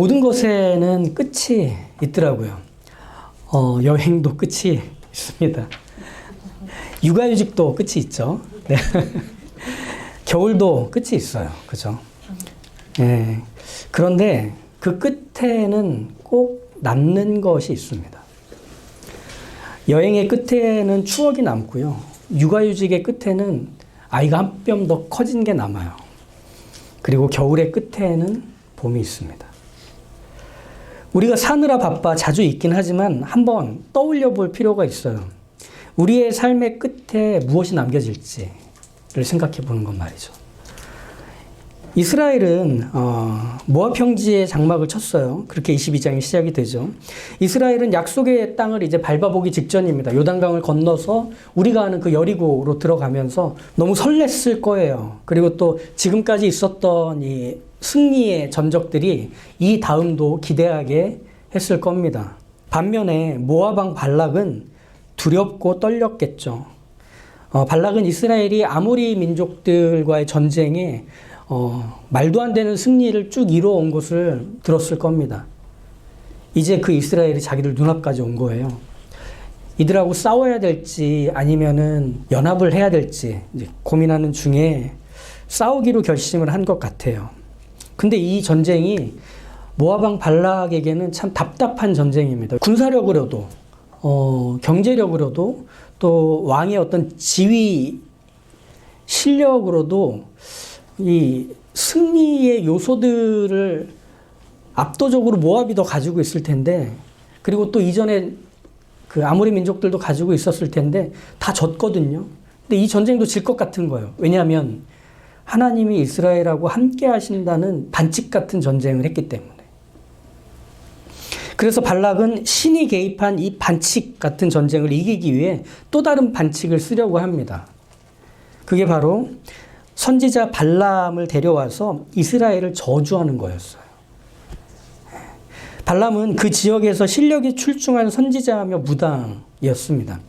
모든 것에는 끝이 있더라고요. 여행도 끝이 있습니다. 육아휴직도 끝이 있죠. 네. 겨울도 끝이 있어요. 그죠? 네. 그런데 그 끝에는 꼭 남는 것이 있습니다. 여행의 끝에는 추억이 남고요. 육아휴직의 끝에는 아이가 한 뼘 더 커진 게 남아요. 그리고 겨울의 끝에는 봄이 있습니다. 우리가 사느라 바빠 자주 있긴 하지만 한번 떠올려 볼 필요가 있어요. 우리의 삶의 끝에 무엇이 남겨질지를 생각해 보는 건 말이죠. 이스라엘은 모압 평지에 장막을 쳤어요. 그렇게 22장이 시작이 되죠. 이스라엘은 약속의 땅을 이제 밟아보기 직전입니다. 요단강을 건너서 우리가 아는 그 여리고로 들어가면서 너무 설렜을 거예요. 그리고 또 지금까지 있었던 이 승리의 전적들이 이 다음도 기대하게 했을 겁니다. 반면에 모압 왕 발락은 두렵고 떨렸겠죠. 발락은 이스라엘이 아모리 민족들과의 전쟁에 말도 안 되는 승리를 쭉 이뤄온 것을 들었을 겁니다. 이제 그 이스라엘이 자기들 눈앞까지 온 거예요. 이들하고 싸워야 될지 아니면은 연합을 해야 될지 이제 고민하는 중에 싸우기로 결심을 한 것 같아요. 근데 이 전쟁이 모압 왕 발락에게는 참 답답한 전쟁입니다. 군사력으로도 경제력으로도 또 왕의 어떤 지위 실력으로도 이 승리의 요소들을 압도적으로 모압이 더 가지고 있을 텐데, 그리고 또 이전에 그 아모리 민족들도 가지고 있었을 텐데 다 졌거든요. 근데 이 전쟁도 질 것 같은 거예요. 왜냐하면 하나님이 이스라엘하고 함께 하신다는 반칙 같은 전쟁을 했기 때문에. 그래서 발락은 신이 개입한 이 반칙 같은 전쟁을 이기기 위해 또 다른 반칙을 쓰려고 합니다. 그게 바로 선지자 발람을 데려와서 이스라엘을 저주하는 거였어요. 발람은 그 지역에서 실력이 출중한 선지자며 무당이었습니다.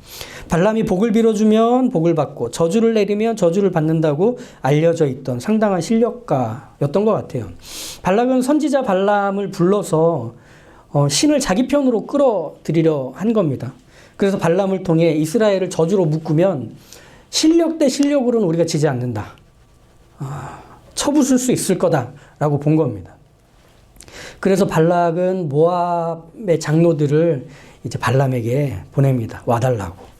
발람이 복을 빌어주면 복을 받고 저주를 내리면 저주를 받는다고 알려져 있던 상당한 실력가였던 것 같아요. 발락은 선지자 발람을 불러서 신을 자기 편으로 끌어들이려 한 겁니다. 그래서 발람을 통해 이스라엘을 저주로 묶으면 실력 대 실력으로는 우리가 지지 않는다. 쳐부술 수 있을 거다라고 본 겁니다. 그래서 발락은 모압의 장로들을 이제 발람에게 보냅니다. 와달라고.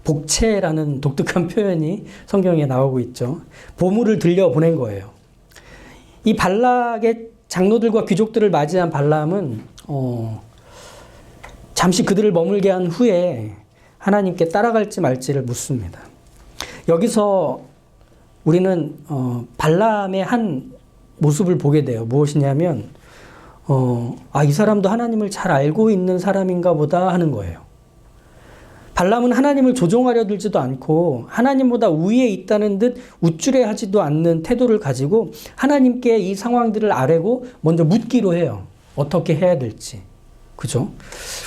복채라는 독특한 표현이 성경에 나오고 있죠. 보물을 들려 보낸 거예요. 이 발락의 장로들과 귀족들을 맞이한 발람은 잠시 그들을 머물게 한 후에 하나님께 따라갈지 말지를 묻습니다. 여기서 우리는 발람의 한 모습을 보게 돼요. 무엇이냐면 이 사람도 하나님을 잘 알고 있는 사람인가 보다 하는 거예요. 발람은 하나님을 조종하려 들지도 않고 하나님보다 우위에 있다는 듯 우쭐해하지도 않는 태도를 가지고 하나님께 이 상황들을 아뢰고 먼저 묻기로 해요. 어떻게 해야 될지. 그죠?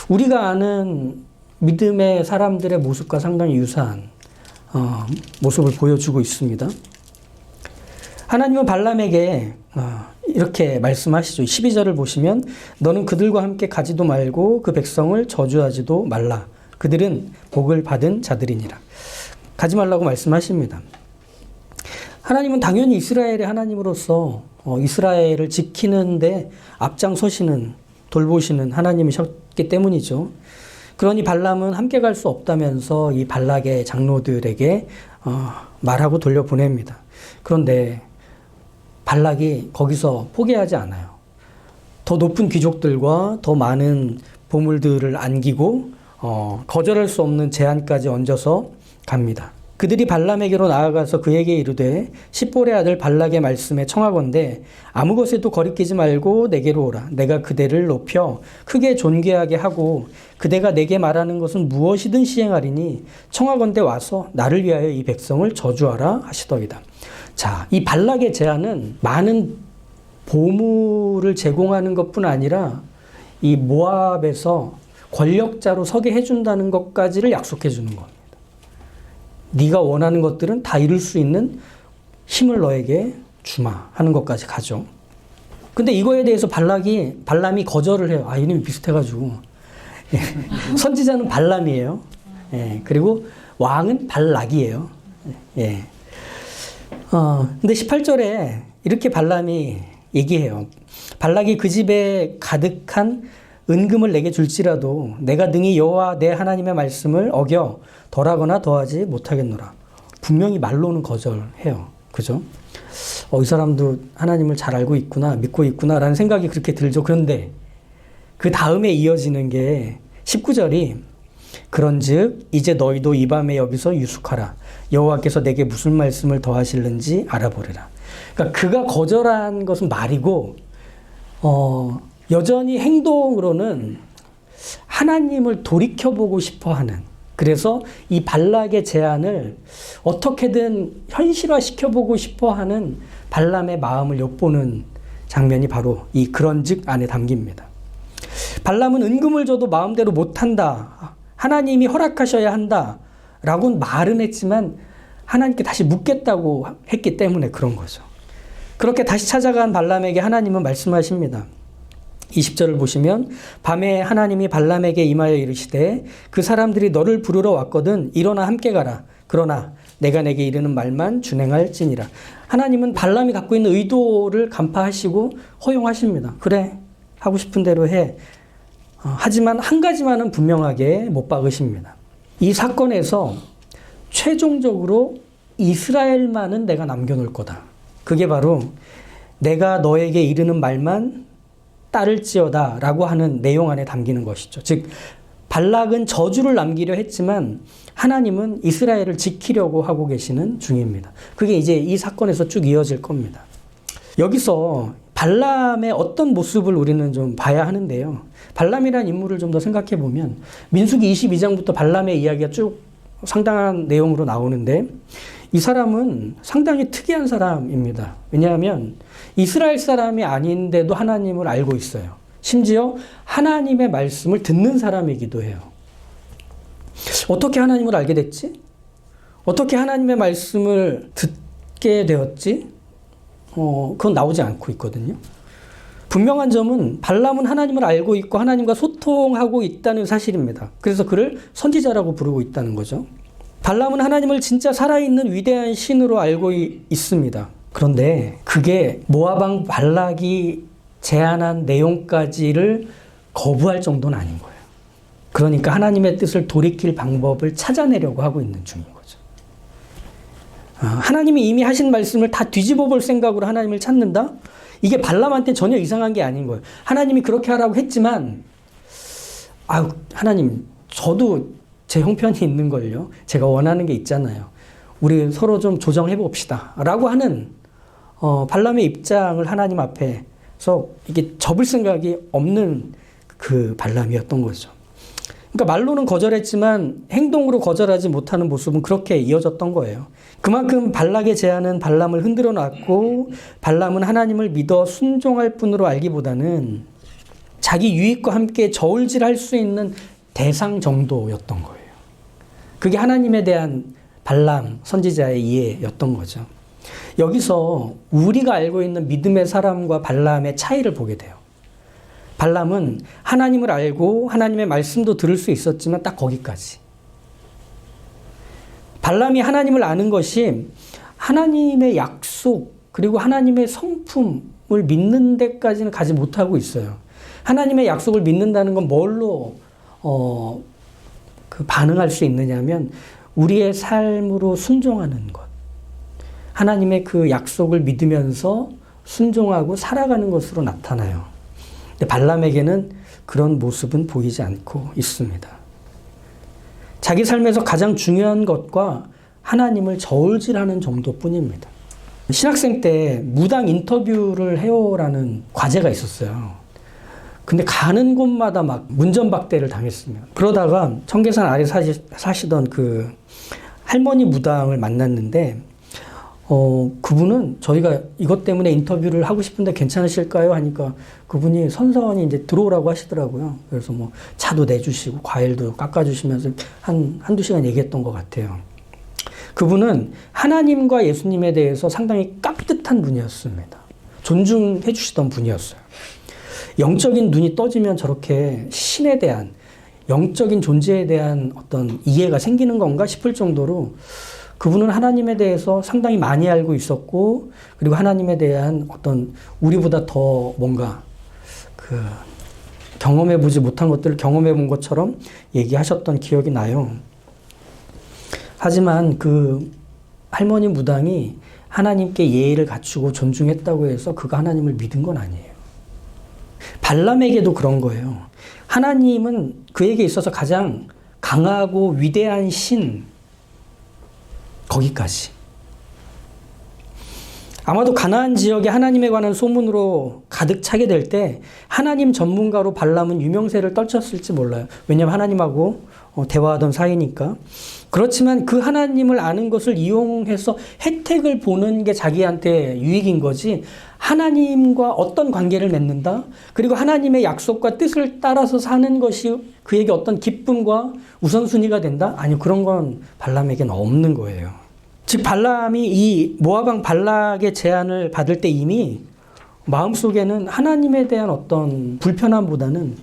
우리가 아는 믿음의 사람들의 모습과 상당히 유사한 모습을 보여주고 있습니다. 하나님은 발람에게 이렇게 말씀하시죠. 12절을 보시면 너는 그들과 함께 가지도 말고 그 백성을 저주하지도 말라. 그들은 복을 받은 자들이니라. 가지 말라고 말씀하십니다. 하나님은 당연히 이스라엘의 하나님으로서 이스라엘을 지키는데 앞장서시는 돌보시는 하나님이셨기 때문이죠. 그러니 발람은 함께 갈 수 없다면서 이 발락의 장로들에게 말하고 돌려보냅니다. 그런데 발락이 거기서 포기하지 않아요. 더 높은 귀족들과 더 많은 보물들을 안기고 거절할 수 없는 제안까지 얹어서 갑니다. 그들이 발람에게로 나아가서 그에게 이르되 십볼의 아들 발락의 말씀에 청하건대 아무 것에도 거리끼지 말고 내게로 오라. 내가 그대를 높여 크게 존귀하게 하고 그대가 내게 말하는 것은 무엇이든 시행하리니 청하건대 와서 나를 위하여 이 백성을 저주하라 하시더이다. 자, 이 발락의 제안은 많은 보물을 제공하는 것뿐 아니라 이 모압에서 권력자로 서게 해준다는 것까지를 약속해 주는 겁니다. 네가 원하는 것들은 다 이룰 수 있는 힘을 너에게 주마 하는 것까지 가죠. 근데 이거에 대해서 발람이 거절을 해요. 아, 이름이 비슷해가지고. 예. 선지자는 발람이에요. 예. 그리고 왕은 발락이에요. 예. 근데 18절에 이렇게 발람이 얘기해요. 발락이 그 집에 가득한 은금을 내게 줄지라도 내가 능히 여호와 내 하나님의 말씀을 어겨 덜하거나 더하지 못하겠노라. 분명히 말로는 거절해요. 그죠? 이 사람도 하나님을 잘 알고 있구나, 믿고 있구나라는 생각이 그렇게 들죠. 그런데 그 다음에 이어지는 게 19절이 그런즉 이제 너희도 이 밤에 여기서 유숙하라. 여호와께서 내게 무슨 말씀을 더하실는지 알아보리라. 그러니까 그가 거절한 것은 말이고 여전히 행동으로는 하나님을 돌이켜보고 싶어하는, 그래서 이 발락의 제안을 어떻게든 현실화시켜보고 싶어하는 발람의 마음을 엿보는 장면이 바로 이 그런즉 안에 담깁니다. 발람은 은금을 줘도 마음대로 못한다, 하나님이 허락하셔야 한다 라고는 말은 했지만 하나님께 다시 묻겠다고 했기 때문에 그런 거죠. 그렇게 다시 찾아간 발람에게 하나님은 말씀하십니다. 20절을 보시면 밤에 하나님이 발람에게 임하여 이르시되 그 사람들이 너를 부르러 왔거든 일어나 함께 가라. 그러나 내가 내게 이르는 말만 준행할지니라. 하나님은 발람이 갖고 있는 의도를 간파하시고 허용하십니다. 그래, 하고 싶은 대로 해. 하지만 한 가지만은 분명하게 못 박으십니다. 이 사건에서 최종적으로 이스라엘만은 내가 남겨놓을 거다. 그게 바로 내가 너에게 이르는 말만 따를지어다 라고 하는 내용 안에 담기는 것이죠. 즉 발락은 저주를 남기려 했지만 하나님은 이스라엘을 지키려고 하고 계시는 중입니다. 그게 이제 이 사건에서 쭉 이어질 겁니다. 여기서 발람의 어떤 모습을 우리는 좀 봐야 하는데요. 발람이라는 인물을 좀 더 생각해 보면 민수기 22장부터 발람의 이야기가 쭉 상당한 내용으로 나오는데 이 사람은 상당히 특이한 사람입니다. 왜냐하면 이스라엘 사람이 아닌데도 하나님을 알고 있어요. 심지어 하나님의 말씀을 듣는 사람이기도 해요. 어떻게 하나님을 알게 됐지? 어떻게 하나님의 말씀을 듣게 되었지? 그건 나오지 않고 있거든요. 분명한 점은 발람은 하나님을 알고 있고 하나님과 소통하고 있다는 사실입니다. 그래서 그를 선지자라고 부르고 있다는 거죠. 발람은 하나님을 진짜 살아있는 위대한 신으로 알고 있습니다. 그런데 그게 모압 왕 발락이 제안한 내용까지를 거부할 정도는 아닌 거예요. 그러니까 하나님의 뜻을 돌이킬 방법을 찾아내려고 하고 있는 중인 거죠. 하나님이 이미 하신 말씀을 다 뒤집어 볼 생각으로 하나님을 찾는다? 이게 발람한테 전혀 이상한 게 아닌 거예요. 하나님이 그렇게 하라고 했지만 하나님 저도 제 형편이 있는 걸요. 제가 원하는 게 있잖아요. 우리 서로 좀 조정해 봅시다 라고 하는 발람의 입장을 하나님 앞에서 이게 접을 생각이 없는 그 발람이었던 거죠. 그러니까 말로는 거절했지만 행동으로 거절하지 못하는 모습은 그렇게 이어졌던 거예요. 그만큼 발락의 제안은 발람을 흔들어 놨고 발람은 하나님을 믿어 순종할 뿐으로 알기보다는 자기 유익과 함께 저울질할 수 있는 대상 정도였던 거예요. 그게 하나님에 대한 발람 선지자의 이해였던 거죠. 여기서 우리가 알고 있는 믿음의 사람과 발람의 차이를 보게 돼요. 발람은 하나님을 알고 하나님의 말씀도 들을 수 있었지만 딱 거기까지. 발람이 하나님을 아는 것이 하나님의 약속 그리고 하나님의 성품을 믿는 데까지는 가지 못하고 있어요. 하나님의 약속을 믿는다는 건 뭘로 반응할 수 있느냐면 우리의 삶으로 순종하는 것. 하나님의 그 약속을 믿으면서 순종하고 살아가는 것으로 나타나요. 근데 발람에게는 그런 모습은 보이지 않고 있습니다. 자기 삶에서 가장 중요한 것과 하나님을 저울질하는 정도뿐입니다. 신학생 때 무당 인터뷰를 해오라는 과제가 있었어요. 근데 가는 곳마다 막 문전박대를 당했습니다. 그러다가 청계산 아래 사시던 그 할머니 무당을 만났는데 그분은 저희가 이것 때문에 인터뷰를 하고 싶은데 괜찮으실까요? 하니까 그분이 선선히 이제 들어오라고 하시더라고요. 그래서 뭐 차도 내주시고 과일도 깎아주시면서 한두 시간 얘기했던 것 같아요. 그분은 하나님과 예수님에 대해서 상당히 깍듯한 분이었습니다. 존중해 주시던 분이었어요. 영적인 눈이 떠지면 저렇게 신에 대한, 영적인 존재에 대한 어떤 이해가 생기는 건가 싶을 정도로 그분은 하나님에 대해서 상당히 많이 알고 있었고, 그리고 하나님에 대한 어떤 우리보다 더 뭔가 경험해 보지 못한 것들을 경험해 본 것처럼 얘기하셨던 기억이 나요. 하지만 그 할머니 무당이 하나님께 예의를 갖추고 존중했다고 해서 그가 하나님을 믿은 건 아니에요. 발람에게도 그런 거예요. 하나님은 그에게 있어서 가장 강하고 위대한 신, 거기까지. 아마도 가나안 지역에 하나님에 관한 소문으로 가득 차게 될 때 하나님 전문가로 발람은 유명세를 떨쳤을지 몰라요. 왜냐하면 하나님하고 대화하던 사이니까. 그렇지만 그 하나님을 아는 것을 이용해서 혜택을 보는 게 자기한테 유익인 거지, 하나님과 어떤 관계를 맺는다, 그리고 하나님의 약속과 뜻을 따라서 사는 것이 그에게 어떤 기쁨과 우선순위가 된다? 아니요, 그런 건 발람에게는 없는 거예요. 즉 발람이 이 모압왕 발락의 제안을 받을 때 이미 마음속에는 하나님에 대한 어떤 불편함보다는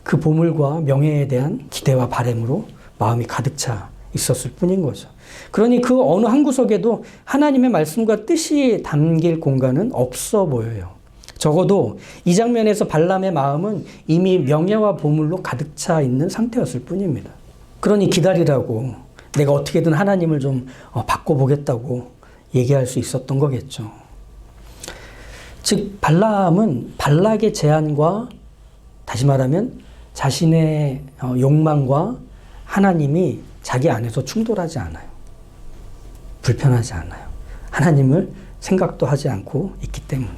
그 보물과 명예에 대한 기대와 바람으로 마음이 가득 차 있었을 뿐인 거죠. 그러니 그 어느 한 구석에도 하나님의 말씀과 뜻이 담길 공간은 없어 보여요. 적어도 이 장면에서 발람의 마음은 이미 명예와 보물로 가득 차 있는 상태였을 뿐입니다. 그러니 기다리라고, 내가 어떻게든 하나님을 좀 바꿔보겠다고 얘기할 수 있었던 거겠죠. 즉 발람은 발락의 제안과, 다시 말하면 자신의 욕망과 하나님이 자기 안에서 충돌하지 않아요. 불편하지 않아요. 하나님을 생각도 하지 않고 있기 때문에.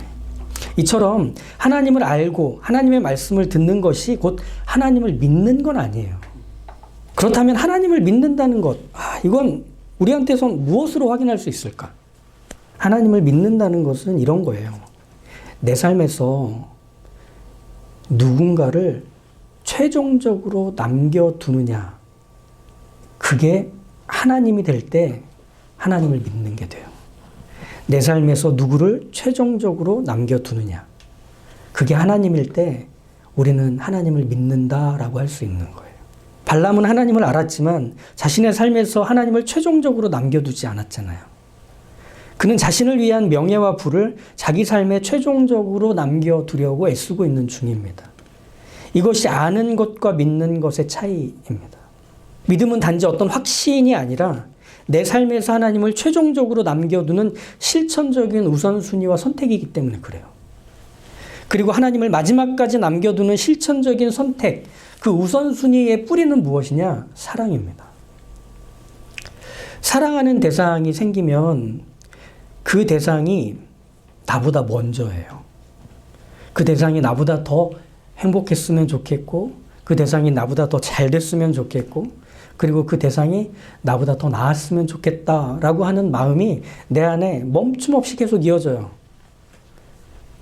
이처럼 하나님을 알고 하나님의 말씀을 듣는 것이 곧 하나님을 믿는 건 아니에요. 그렇다면 하나님을 믿는다는 것, 이건 우리한테선 무엇으로 확인할 수 있을까? 하나님을 믿는다는 것은 이런 거예요. 내 삶에서 누군가를 최종적으로 남겨두느냐, 그게 하나님이 될 때 하나님을 믿는 게 돼요. 내 삶에서 누구를 최종적으로 남겨두느냐, 그게 하나님일 때 우리는 하나님을 믿는다라고 할 수 있는 거예요. 발람은 하나님을 알았지만 자신의 삶에서 하나님을 최종적으로 남겨두지 않았잖아요. 그는 자신을 위한 명예와 부를 자기 삶에 최종적으로 남겨두려고 애쓰고 있는 중입니다. 이것이 아는 것과 믿는 것의 차이입니다. 믿음은 단지 어떤 확신이 아니라 내 삶에서 하나님을 최종적으로 남겨두는 실천적인 우선순위와 선택이기 때문에 그래요. 그리고 하나님을 마지막까지 남겨두는 실천적인 선택, 그 우선순위의 뿌리는 무엇이냐? 사랑입니다. 사랑하는 대상이 생기면 그 대상이 나보다 먼저예요. 그 대상이 나보다 더 행복했으면 좋겠고, 그 대상이 나보다 더 잘 됐으면 좋겠고, 그리고 그 대상이 나보다 더 나았으면 좋겠다라고 하는 마음이 내 안에 멈춤없이 계속 이어져요.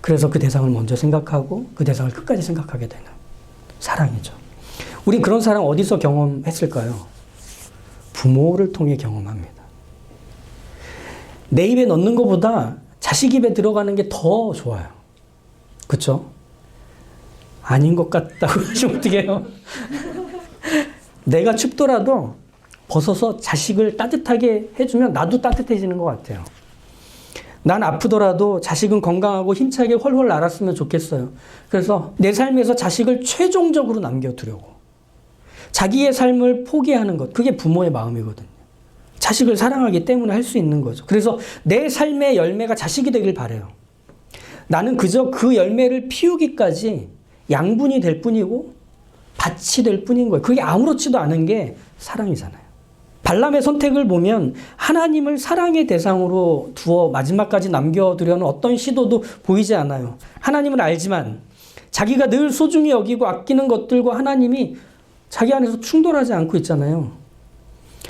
그래서 그 대상을 먼저 생각하고 그 대상을 끝까지 생각하게 되는 사랑이죠. 우린 그런 사랑 어디서 경험했을까요? 부모를 통해 경험합니다. 내 입에 넣는 것보다 자식 입에 들어가는 게 더 좋아요. 그렇죠? 아닌 것 같다고 하시면 어떡해요? 내가 춥더라도 벗어서 자식을 따뜻하게 해주면 나도 따뜻해지는 것 같아요. 난 아프더라도 자식은 건강하고 힘차게 훨훨 날았으면 좋겠어요. 그래서 내 삶에서 자식을 최종적으로 남겨두려고. 자기의 삶을 포기하는 것, 그게 부모의 마음이거든요. 자식을 사랑하기 때문에 할 수 있는 거죠. 그래서 내 삶의 열매가 자식이 되길 바라요. 나는 그저 그 열매를 피우기까지 양분이 될 뿐이고 밭이 될 뿐인 거예요. 그게 아무렇지도 않은 게 사랑이잖아요. 발람의 선택을 보면 하나님을 사랑의 대상으로 두어 마지막까지 남겨두려는 어떤 시도도 보이지 않아요. 하나님을 알지만 자기가 늘 소중히 여기고 아끼는 것들과 하나님이 자기 안에서 충돌하지 않고 있잖아요.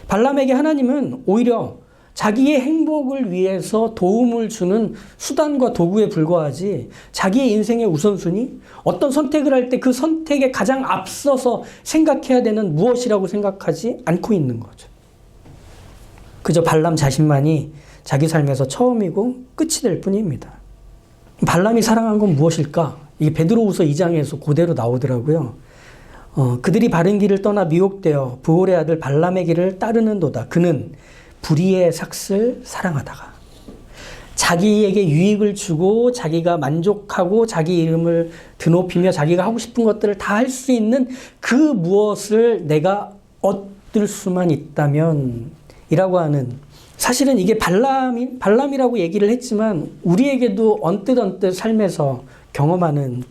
발람에게 하나님은 오히려 자기의 행복을 위해서 도움을 주는 수단과 도구에 불과하지, 자기의 인생의 우선순위, 어떤 선택을 할 때 그 선택에 가장 앞서서 생각해야 되는 무엇이라고 생각하지 않고 있는 거죠. 그저 발람 자신만이 자기 삶에서 처음이고 끝이 될 뿐입니다. 발람이 사랑한 건 무엇일까? 이게 베드로후서 2장에서 그대로 나오더라고요. 그들이 바른 길을 떠나 미혹되어 부올의 아들 발람의 길을 따르는도다. 그는 불의의 삭슬 사랑하다가 자기에게 유익을 주고 자기가 만족하고 자기 이름을 드높이며 자기가 하고 싶은 것들을 다 할 수 있는 그 무엇을 내가 얻을 수만 있다면 이라고 하는, 사실은 이게 발람이라고 얘기를 했지만 우리에게도 언뜻 삶에서 경험하는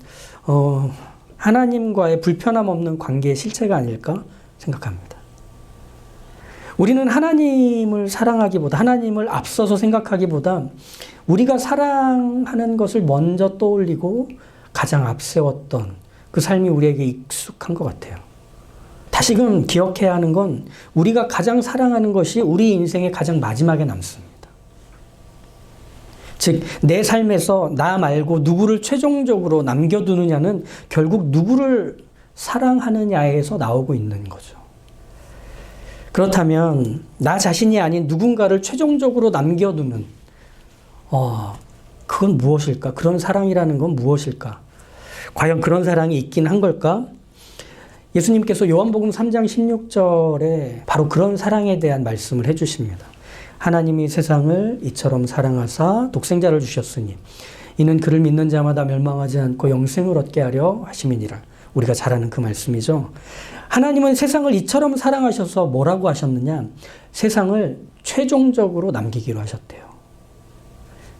하나님과의 불편함 없는 관계의 실체가 아닐까 생각합니다. 우리는 하나님을 사랑하기보다, 하나님을 앞서서 생각하기보다 우리가 사랑하는 것을 먼저 떠올리고 가장 앞세웠던 그 삶이 우리에게 익숙한 것 같아요. 다시금 기억해야 하는 건 우리가 가장 사랑하는 것이 우리 인생의 가장 마지막에 남습니다. 즉, 내 삶에서 나 말고 누구를 최종적으로 남겨두느냐는 결국 누구를 사랑하느냐에서 나오고 있는 거죠. 그렇다면 나 자신이 아닌 누군가를 최종적으로 남겨두는 그건 무엇일까? 그런 사랑이라는 건 무엇일까? 과연 그런 사랑이 있긴 한 걸까? 예수님께서 요한복음 3장 16절에 바로 그런 사랑에 대한 말씀을 해주십니다. 하나님이 세상을 이처럼 사랑하사 독생자를 주셨으니 이는 그를 믿는 자마다 멸망하지 않고 영생을 얻게 하려 하심이니라. 우리가 잘 아는 그 말씀이죠. 하나님은 세상을 이처럼 사랑하셔서 뭐라고 하셨느냐? 세상을 최종적으로 남기기로 하셨대요.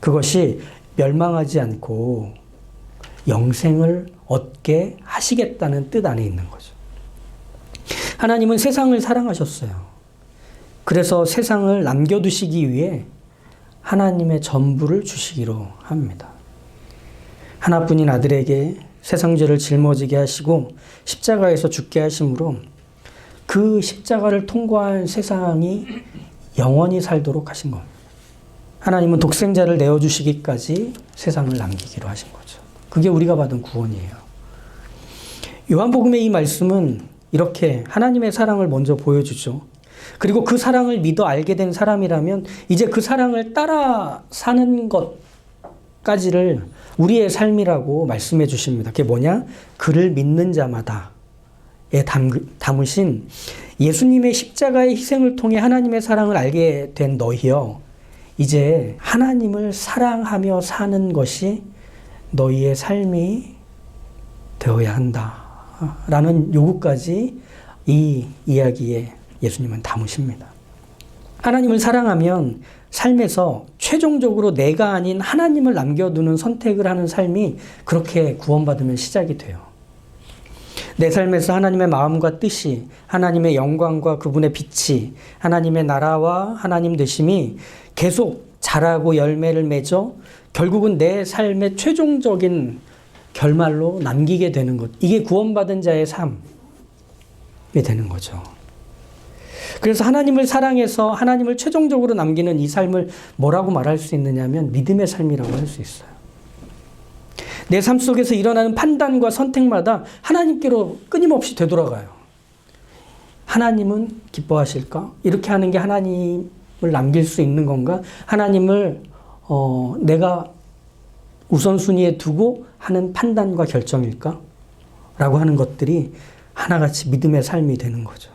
그것이 멸망하지 않고 영생을 얻게 하시겠다는 뜻 안에 있는 거죠. 하나님은 세상을 사랑하셨어요. 그래서 세상을 남겨두시기 위해 하나님의 전부를 주시기로 합니다. 하나뿐인 아들에게 세상 죄를 짊어지게 하시고 십자가에서 죽게 하심으로 그 십자가를 통과한 세상이 영원히 살도록 하신 겁니다. 하나님은 독생자를 내어주시기까지 세상을 남기기로 하신 거죠. 그게 우리가 받은 구원이에요. 요한복음의 이 말씀은 이렇게 하나님의 사랑을 먼저 보여주죠. 그리고 그 사랑을 믿어 알게 된 사람이라면 이제 그 사랑을 따라 사는 것까지를 우리의 삶이라고 말씀해 주십니다. 그게 뭐냐? 그를 믿는 자마다에 담으신 예수님의 십자가의 희생을 통해 하나님의 사랑을 알게 된 너희여, 이제 하나님을 사랑하며 사는 것이 너희의 삶이 되어야 한다 라는 요구까지 이 이야기에 예수님은 담으십니다. 하나님을 사랑하면 삶에서 최종적으로 내가 아닌 하나님을 남겨두는 선택을 하는 삶이 그렇게 구원받으면 시작이 돼요. 내 삶에서 하나님의 마음과 뜻이, 하나님의 영광과 그분의 빛이, 하나님의 나라와 하나님 되심이 계속 자라고 열매를 맺어 결국은 내 삶의 최종적인 결말로 남기게 되는 것. 이게 구원받은 자의 삶이 되는 거죠. 그래서 하나님을 사랑해서 하나님을 최종적으로 남기는 이 삶을 뭐라고 말할 수 있느냐면 믿음의 삶이라고 할 수 있어요. 내 삶 속에서 일어나는 판단과 선택마다 하나님께로 끊임없이 되돌아가요. 하나님은 기뻐하실까? 이렇게 하는 게 하나님을 남길 수 있는 건가? 하나님을 내가 우선순위에 두고 하는 판단과 결정일까? 라고 하는 것들이 하나같이 믿음의 삶이 되는 거죠.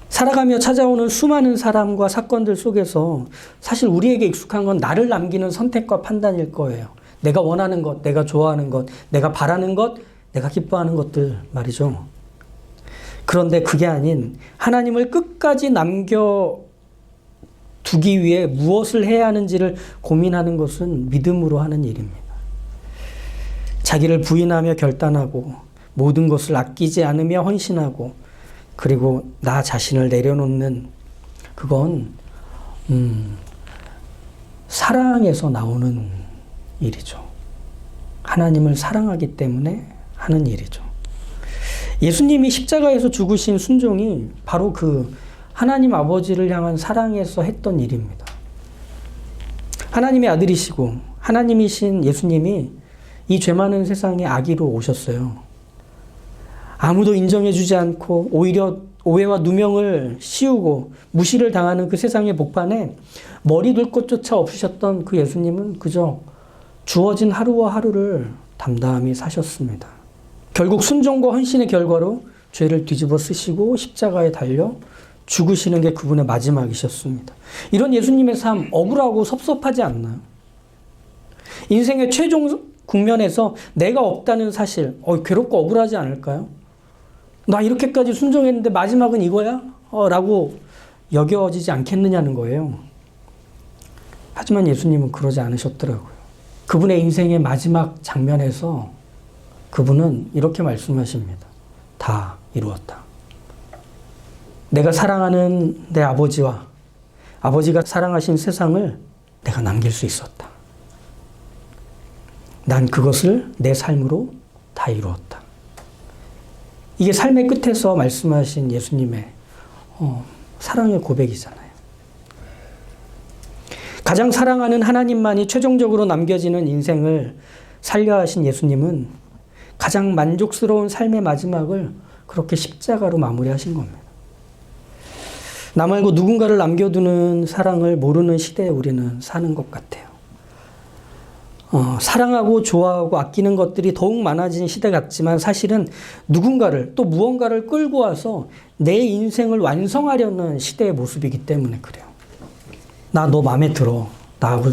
살아가며 찾아오는 수많은 사람과 사건들 속에서 사실 우리에게 익숙한 건 나를 남기는 선택과 판단일 거예요. 내가 원하는 것, 내가 좋아하는 것, 내가 바라는 것, 내가 기뻐하는 것들 말이죠. 그런데 그게 아닌 하나님을 끝까지 남겨두기 위해 무엇을 해야 하는지를 고민하는 것은 믿음으로 하는 일입니다. 자기를 부인하며 결단하고 모든 것을 아끼지 않으며 헌신하고 그리고 나 자신을 내려놓는 그건 사랑에서 나오는 일이죠. 하나님을 사랑하기 때문에 하는 일이죠. 예수님이 십자가에서 죽으신 순종이 바로 그 하나님 아버지를 향한 사랑에서 했던 일입니다. 하나님의 아들이시고 하나님이신 예수님이 이 죄 많은 세상에 아기로 오셨어요. 아무도 인정해주지 않고 오히려 오해와 누명을 씌우고 무시를 당하는 그 세상의 복판에 머리 둘 곳조차 없으셨던 그 예수님은 그저 주어진 하루와 하루를 담담히 사셨습니다. 결국 순종과 헌신의 결과로 죄를 뒤집어 쓰시고 십자가에 달려 죽으시는 게 그분의 마지막이셨습니다. 이런 예수님의 삶 억울하고 섭섭하지 않나요? 인생의 최종 국면에서 내가 없다는 사실 괴롭고 억울하지 않을까요? 나 이렇게까지 순종했는데 마지막은 이거야? 라고 여겨지지 않겠느냐는 거예요. 하지만 예수님은 그러지 않으셨더라고요. 그분의 인생의 마지막 장면에서 그분은 이렇게 말씀하십니다. 다 이루었다. 내가 사랑하는 내 아버지와 아버지가 사랑하신 세상을 내가 남길 수 있었다. 난 그것을 내 삶으로 다 이루었다. 이게 삶의 끝에서 말씀하신 예수님의 사랑의 고백이잖아요. 가장 사랑하는 하나님만이 최종적으로 남겨지는 인생을 살려 하신 예수님은 가장 만족스러운 삶의 마지막을 그렇게 십자가로 마무리하신 겁니다. 나 말고 누군가를 남겨두는 사랑을 모르는 시대에 우리는 사는 것 같아요. 사랑하고 좋아하고 아끼는 것들이 더욱 많아진 시대 같지만 사실은 누군가를 또 무언가를 끌고 와서 내 인생을 완성하려는 시대의 모습이기 때문에 그래요. 나 너 마음에 들어. 나하고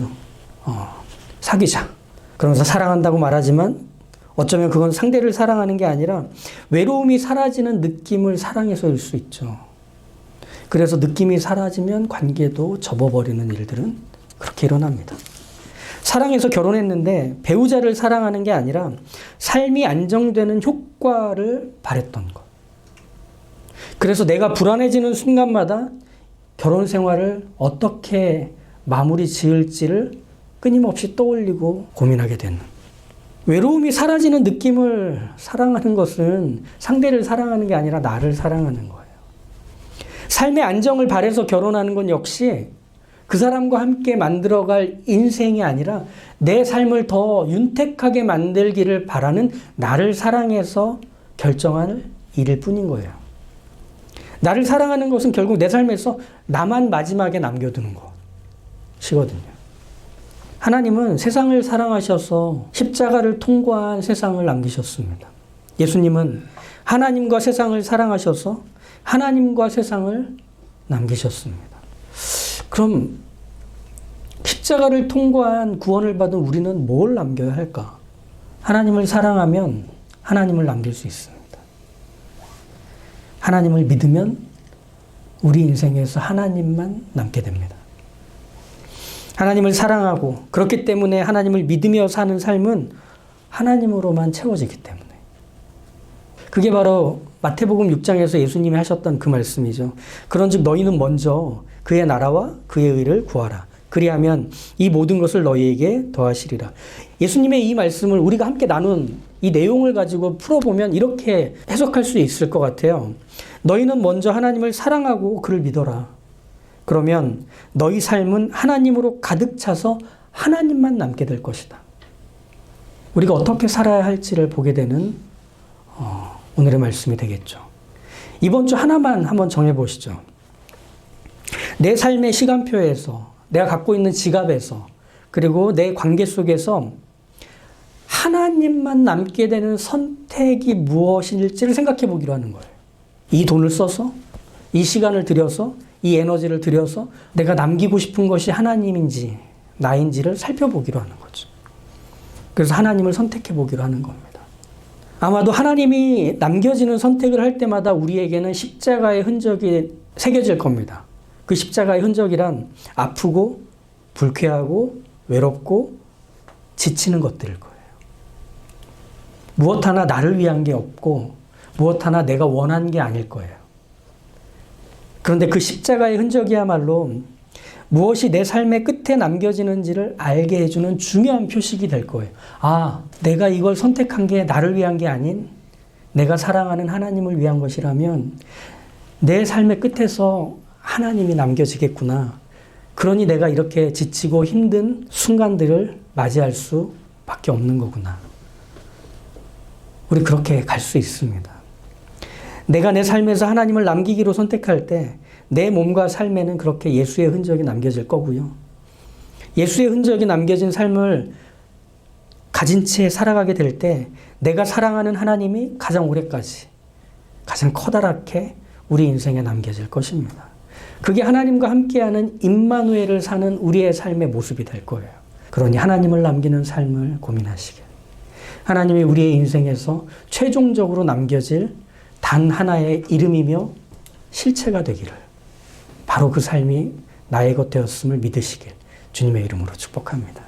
사귀자. 그러면서 사랑한다고 말하지만 어쩌면 그건 상대를 사랑하는 게 아니라 외로움이 사라지는 느낌을 사랑해서일 수 있죠. 그래서 느낌이 사라지면 관계도 접어버리는 일들은 그렇게 일어납니다. 사랑해서 결혼했는데 배우자를 사랑하는 게 아니라 삶이 안정되는 효과를 바랬던 것. 그래서 내가 불안해지는 순간마다 결혼 생활을 어떻게 마무리 지을지를 끊임없이 떠올리고 고민하게 되는. 외로움이 사라지는 느낌을 사랑하는 것은 상대를 사랑하는 게 아니라 나를 사랑하는 거예요. 삶의 안정을 바래서 결혼하는 건 역시 그 사람과 함께 만들어갈 인생이 아니라 내 삶을 더 윤택하게 만들기를 바라는 나를 사랑해서 결정할 일일 뿐인 거예요. 나를 사랑하는 것은 결국 내 삶에서 나만 마지막에 남겨두는 것이거든요. 하나님은 세상을 사랑하셔서 십자가를 통과한 세상을 남기셨습니다. 예수님은 하나님과 세상을 사랑하셔서 하나님과 세상을 남기셨습니다. 그럼 십자가를 통과한 구원을 받은 우리는 뭘 남겨야 할까? 하나님을 사랑하면 하나님을 남길 수 있습니다. 하나님을 믿으면 우리 인생에서 하나님만 남게 됩니다. 하나님을 사랑하고 그렇기 때문에 하나님을 믿으며 사는 삶은 하나님으로만 채워지기 때문에. 그게 바로 마태복음 6장에서 예수님이 하셨던 그 말씀이죠. 그런즉 너희는 먼저 그의 나라와 그의 의를 구하라. 그리하면 이 모든 것을 너희에게 더하시리라. 예수님의 이 말씀을 우리가 함께 나눈 이 내용을 가지고 풀어보면 이렇게 해석할 수 있을 것 같아요. 너희는 먼저 하나님을 사랑하고 그를 믿어라. 그러면 너희 삶은 하나님으로 가득 차서 하나님만 남게 될 것이다. 우리가 어떻게 살아야 할지를 보게 되는 오늘의 말씀이 되겠죠. 이번 주 하나만 한번 정해보시죠. 내 삶의 시간표에서, 내가 갖고 있는 지갑에서, 그리고 내 관계 속에서 하나님만 남게 되는 선택이 무엇일지를 생각해 보기로 하는 거예요. 이 돈을 써서, 이 시간을 들여서, 이 에너지를 들여서 내가 남기고 싶은 것이 하나님인지 나인지를 살펴보기로 하는 거죠. 그래서 하나님을 선택해 보기로 하는 겁니다. 아마도 하나님이 남겨지는 선택을 할 때마다 우리에게는 십자가의 흔적이 새겨질 겁니다. 그 십자가의 흔적이란 아프고 불쾌하고 외롭고 지치는 것들일 거예요. 무엇 하나 나를 위한 게 없고 무엇 하나 내가 원한 게 아닐 거예요. 그런데 그 십자가의 흔적이야말로 무엇이 내 삶의 끝에 남겨지는지를 알게 해주는 중요한 표식이 될 거예요. 아, 내가 이걸 선택한 게 나를 위한 게 아닌 내가 사랑하는 하나님을 위한 것이라면 내 삶의 끝에서 하나님이 남겨지겠구나. 그러니 내가 이렇게 지치고 힘든 순간들을 맞이할 수밖에 없는 거구나. 우리 그렇게 갈 수 있습니다. 내가 내 삶에서 하나님을 남기기로 선택할 때 내 몸과 삶에는 그렇게 예수의 흔적이 남겨질 거고요. 예수의 흔적이 남겨진 삶을 가진 채 살아가게 될 때 내가 사랑하는 하나님이 가장 오래까지, 가장 커다랗게 우리 인생에 남겨질 것입니다. 그게 하나님과 함께하는 임마누엘을 사는 우리의 삶의 모습이 될 거예요. 그러니 하나님을 남기는 삶을 고민하시길. 하나님이 우리의 인생에서 최종적으로 남겨질 단 하나의 이름이며 실체가 되기를, 바로 그 삶이 나의 것 되었음을 믿으시길 주님의 이름으로 축복합니다.